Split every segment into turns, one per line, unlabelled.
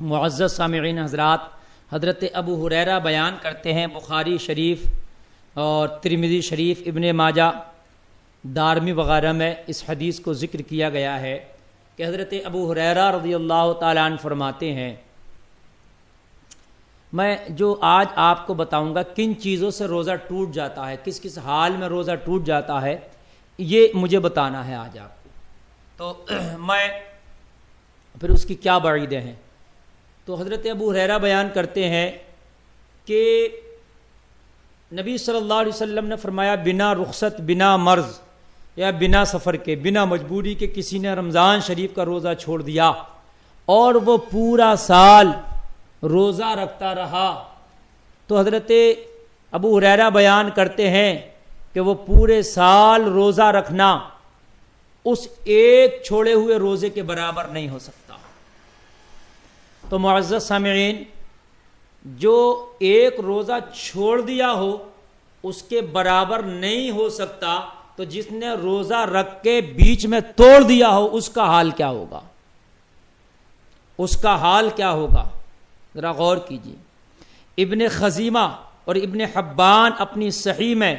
معزز سامعین حضرات، حضرت ابو ہریرہ بیان کرتے ہیں، بخاری شریف اور ترمذی شریف، ابن ماجہ، دارمی وغیرہ میں اس حدیث کو ذکر کیا گیا ہے کہ حضرت ابو ہریرہ رضی اللہ تعالیٰ عنہ فرماتے ہیں، میں جو آج آپ کو بتاؤں گا کن چیزوں سے روزہ ٹوٹ جاتا ہے، کس کس حال میں روزہ ٹوٹ جاتا ہے، یہ مجھے بتانا ہے آج آپ کو، تو میں پھر اس کی کیا وعیدیں ہیں۔ تو حضرت ابو ہریرہ بیان کرتے ہیں کہ نبی صلی اللہ علیہ وسلم نے فرمایا، بنا رخصت، بنا مرض یا بنا سفر کے، بنا مجبوری کے کسی نے رمضان شریف کا روزہ چھوڑ دیا اور وہ پورا سال روزہ رکھتا رہا، تو حضرت ابو ہریرہ بیان کرتے ہیں کہ وہ پورے سال روزہ رکھنا اس ایک چھوڑے ہوئے روزے کے برابر نہیں ہو سکتا۔ تو معزز سامعین، جو ایک روزہ چھوڑ دیا ہو اس کے برابر نہیں ہو سکتا، تو جس نے روزہ رکھ کے بیچ میں توڑ دیا ہو اس کا حال کیا ہوگا، اس کا حال کیا ہوگا، ذرا غور کیجیے۔ ابن خزیمہ اور ابن حبان اپنی صحیح میں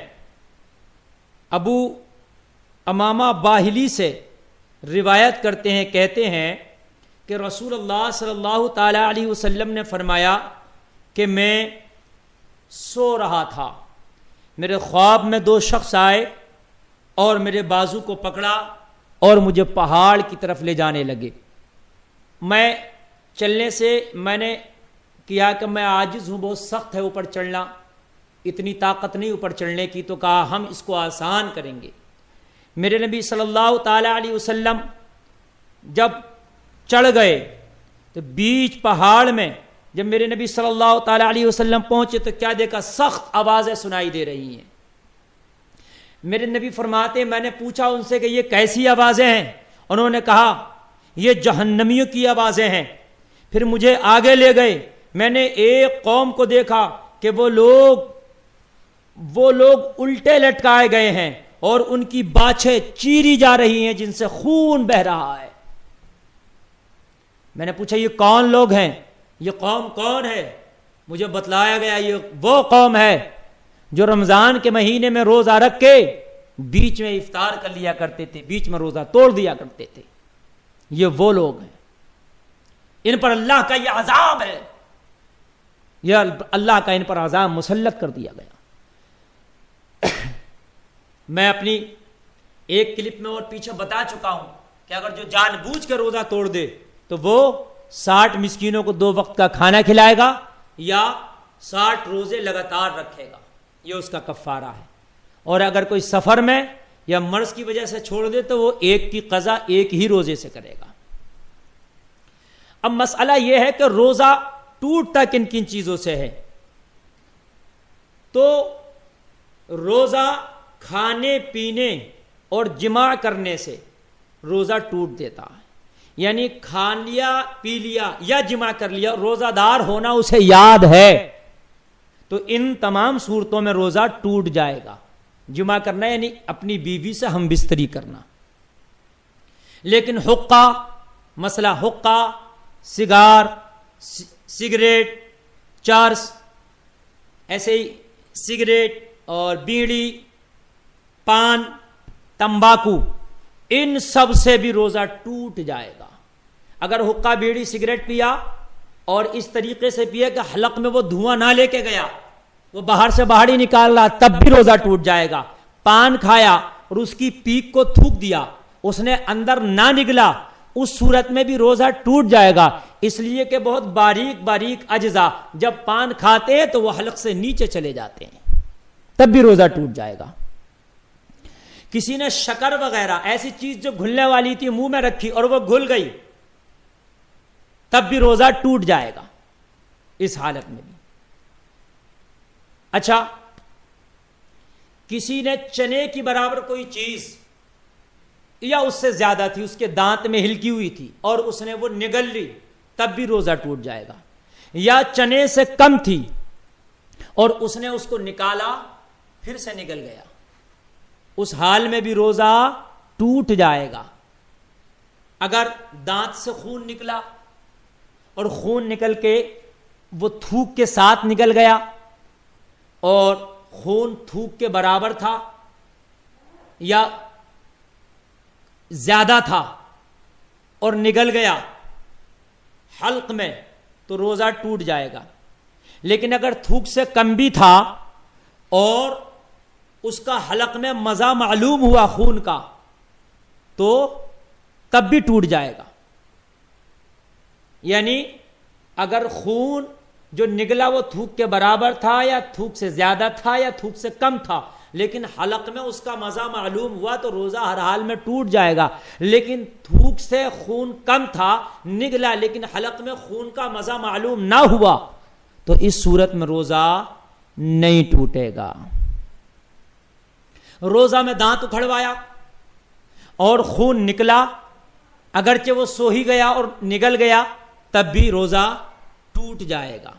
ابو امامہ باہلی سے روایت کرتے ہیں، کہتے ہیں کہ رسول اللہ صلی اللہ تعالی علیہ وسلم نے فرمایا کہ میں سو رہا تھا، میرے خواب میں دو شخص آئے اور میرے بازو کو پکڑا اور مجھے پہاڑ کی طرف لے جانے لگے۔ میں چلنے سے میں نے کیا کہ میں عاجز ہوں، بہت سخت ہے اوپر چڑھنا، اتنی طاقت نہیں اوپر چڑھنے کی، تو کہا ہم اس کو آسان کریں گے۔ میرے نبی صلی اللہ تعالی علیہ وسلم جب چڑھ گئے تو بیچ پہاڑ میں جب میرے نبی صلی اللہ تعالی علیہ وسلم پہنچے تو کیا دیکھا، سخت آوازیں سنائی دے رہی ہیں۔ میرے نبی فرماتے، میں نے پوچھا ان سے کہ یہ کیسی آوازیں ہیں؟ انہوں نے کہا یہ جہنمیوں کی آوازیں ہیں۔ پھر مجھے آگے لے گئے، میں نے ایک قوم کو دیکھا کہ وہ لوگ الٹے لٹکائے گئے ہیں اور ان کی باچھیں چیری جا رہی ہیں جن سے خون بہ رہا ہے۔ میں نے پوچھا یہ کون لوگ ہیں، یہ قوم کون ہے؟ مجھے بتلایا گیا یہ وہ قوم ہے جو رمضان کے مہینے میں روزہ رکھ کے بیچ میں افطار کر لیا کرتے تھے، بیچ میں روزہ توڑ دیا کرتے تھے، یہ وہ لوگ ہیں، ان پر اللہ کا یہ عذاب ہے، یہ اللہ کا ان پر عذاب مسلط کر دیا گیا۔ میں اپنی ایک کلپ میں اور پیچھے بتا چکا ہوں کہ اگر جو جان بوجھ کے روزہ توڑ دے تو وہ 60 مسکینوں کو 2 وقت کا کھانا کھلائے گا یا 60 روزے لگاتار رکھے گا، یہ اس کا کفارہ ہے۔ اور اگر کوئی سفر میں یا مرض کی وجہ سے چھوڑ دے تو وہ ایک کی قضا ایک ہی روزے سے کرے گا۔ اب مسئلہ یہ ہے کہ روزہ ٹوٹتا کن کن چیزوں سے ہے؟ تو روزہ کھانے پینے اور جماع کرنے سے روزہ ٹوٹ دیتا ہے، یعنی کھا لیا پی لیا یا جماع کر لیا، روزہ دار ہونا اسے یاد ہے تو ان تمام صورتوں میں روزہ ٹوٹ جائے گا۔ جماع کرنا یعنی اپنی بیوی سے ہم بستری کرنا، لیکن حقہ، مسئلہ حقہ، سگار، سگریٹ، چرس، ایسے ہی سگریٹ اور بیڑی، پان، تمباکو، ان سب سے بھی روزہ ٹوٹ جائے گا۔ اگر حقہ، بیڑی، سگریٹ پیا اور اس طریقے سے پیا کہ حلق میں وہ دھواں نہ لے کے گیا، وہ باہر سے باہر ہی نکال رہا، تب بھی روزہ ٹوٹ جائے گا۔ پان کھایا اور اس کی پیک کو تھوک دیا، اس نے اندر نہ نگلا، اس صورت میں بھی روزہ ٹوٹ جائے گا، اس لیے کہ بہت باریک باریک اجزاء جب پان کھاتے ہیں تو وہ حلق سے نیچے چلے جاتے ہیں، تب بھی روزہ ٹوٹ جائے گا۔ کسی نے شکر وغیرہ ایسی چیز جو گھلنے والی تھی منہ میں رکھی اور وہ گھل گئی، تب بھی روزہ ٹوٹ جائے گا اس حالت میں بھی۔ اچھا، کسی نے چنے کی برابر کوئی چیز یا اس سے زیادہ تھی، اس کے دانت میں ہلکی ہوئی تھی اور اس نے وہ نگل لی، تب بھی روزہ ٹوٹ جائے گا۔ یا چنے سے کم تھی اور اس نے اس کو نکالا، پھر سے نگل گیا، اس حال میں بھی روزہ ٹوٹ جائے گا۔ اگر دانت سے خون نکلا اور خون نکل کے وہ تھوک کے ساتھ نکل گیا اور خون تھوک کے برابر تھا یا زیادہ تھا اور نگل گیا حلق میں تو روزہ ٹوٹ جائے گا. لیکن اگر تھوک سے کم بھی تھا اور اس کا حلق میں مزہ معلوم ہوا خون کا تو تب بھی ٹوٹ جائے گا. یعنی اگر خون جو نگلا وہ تھوک کے برابر تھا یا تھوک سے زیادہ تھا یا تھوک سے کم تھا لیکن حلق میں اس کا مزہ معلوم ہوا تو روزہ ہر حال میں ٹوٹ جائے گا. لیکن تھوک سے خون کم تھا نگلا لیکن حلق میں خون کا مزہ معلوم نہ ہوا تو اس صورت میں روزہ نہیں ٹوٹے گا. روزہ میں دانت اکھڑوایا اور خون نکلا اگرچہ وہ سو ہی گیا اور نگل گیا تب بھی روزہ ٹوٹ جائے گا.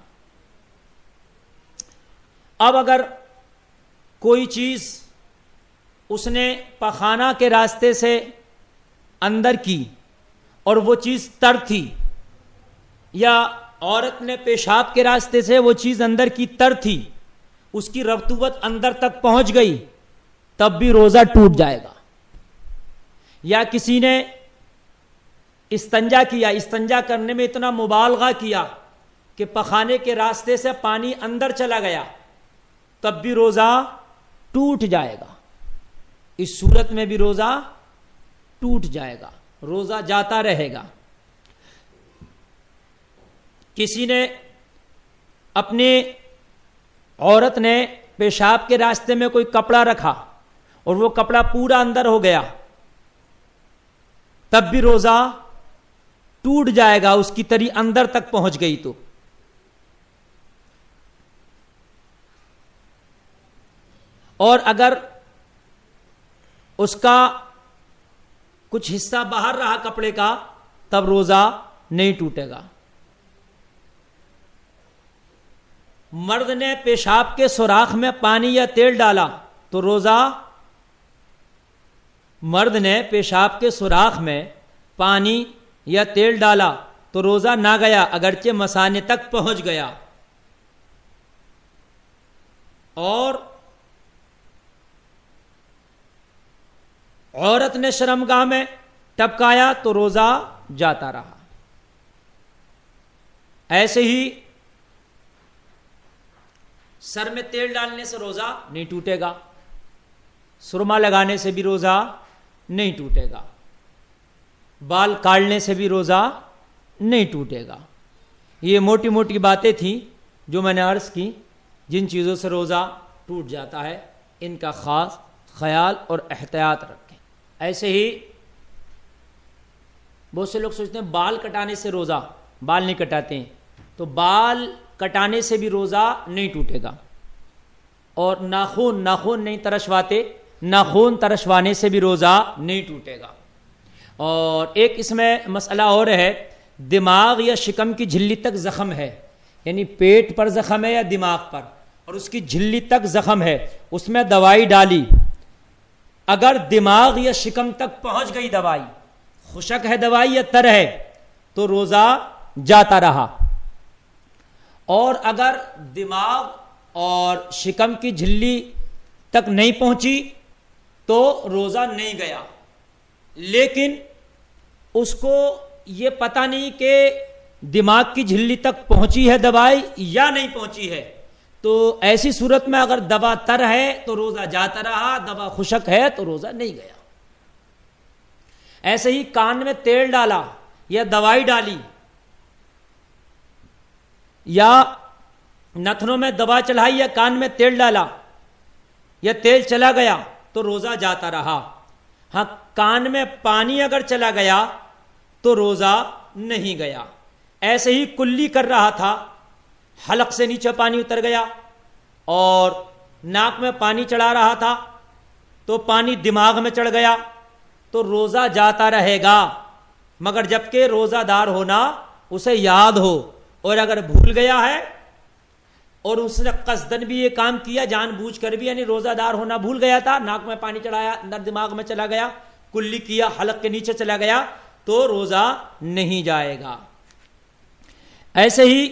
اب اگر کوئی چیز اس نے پخانہ کے راستے سے اندر کی اور وہ چیز تر تھی یا عورت نے پیشاب کے راستے سے وہ چیز اندر کی تر تھی اس کی رطوبت اندر تک پہنچ گئی تب بھی روزہ ٹوٹ جائے گا. یا کسی نے استنجا کیا استنجا کرنے میں اتنا مبالغہ کیا کہ پخانے کے راستے سے پانی اندر چلا گیا تب بھی روزہ ٹوٹ جائے گا. اس صورت میں بھی روزہ ٹوٹ جائے گا روزہ جاتا رہے گا. کسی نے اپنے عورت نے پیشاب کے راستے میں کوئی کپڑا رکھا اور وہ کپڑا پورا اندر ہو گیا تب بھی روزہ ٹوٹ جائے گا اس کی تری اندر تک پہنچ گئی تو. اور اگر اس کا کچھ حصہ باہر رہا کپڑے کا تب روزہ نہیں ٹوٹے گا. مرد نے پیشاب کے سوراخ میں پانی یا تیل ڈالا تو روزہ مرد نے پیشاب کے سوراخ میں پانی یا تیل ڈالا تو روزہ نہ گیا اگرچہ مثانے تک پہنچ گیا. اور عورت نے شرمگاہ میں ٹپکایا تو روزہ جاتا رہا. ایسے ہی سر میں تیل ڈالنے سے روزہ نہیں ٹوٹے گا. سرما لگانے سے بھی روزہ نہیں ٹوٹے گا. بال کاٹنے سے بھی روزہ نہیں ٹوٹے گا. یہ موٹی موٹی باتیں تھیں جو میں نے عرض کی جن چیزوں سے روزہ ٹوٹ جاتا ہے ان کا خاص خیال اور احتیاط رکھیں. ایسے ہی بہت سے لوگ سوچتے ہیں بال کٹانے سے روزہ بال نہیں کٹاتے ہیں تو بال کٹانے سے بھی روزہ نہیں ٹوٹے گا. اور ناخون نہیں ترشواتے ناخون ترشوانے سے بھی روزہ نہیں ٹوٹے گا. اور ایک اس میں مسئلہ اور ہے دماغ یا شکم کی جھلی تک زخم ہے یعنی پیٹ پر زخم ہے یا دماغ پر اور اس کی جھلی تک زخم ہے اس میں دوائی ڈالی اگر دماغ یا شکم تک پہنچ گئی دوائی خشک ہے دوائی یا تر ہے تو روزہ جاتا رہا. اور اگر دماغ اور شکم کی جھلی تک نہیں پہنچی تو روزہ نہیں گیا. لیکن اس کو یہ پتہ نہیں کہ دماغ کی جھلی تک پہنچی ہے دوائی یا نہیں پہنچی ہے تو ایسی صورت میں اگر دوا تر ہے تو روزہ جاتا رہا دوا خشک ہے تو روزہ نہیں گیا. ایسے ہی کان میں تیل ڈالا یا دوائی ڈالی یا نتنوں میں دوا چڑھائی یا کان میں تیل ڈالا یا تیل چلا گیا تو روزہ جاتا رہا. ہاں کان میں پانی اگر چلا گیا تو روزہ نہیں گیا. ایسے ہی کلی کر رہا تھا حلق سے نیچے پانی اتر گیا اور ناک میں پانی چڑھا رہا تھا تو پانی دماغ میں چڑھ گیا تو روزہ جاتا رہے گا مگر جبکہ روزہ دار ہونا اسے یاد ہو. اور اگر بھول گیا ہے اور اس نے قصدن بھی یہ کام کیا جان بوجھ کر بھی یعنی روزہ دار ہونا بھول گیا تھا ناک میں پانی چڑھایا اندر دماغ میں چلا گیا کلی کیا حلق کے نیچے چلا گیا تو روزہ نہیں جائے گا. ایسے ہی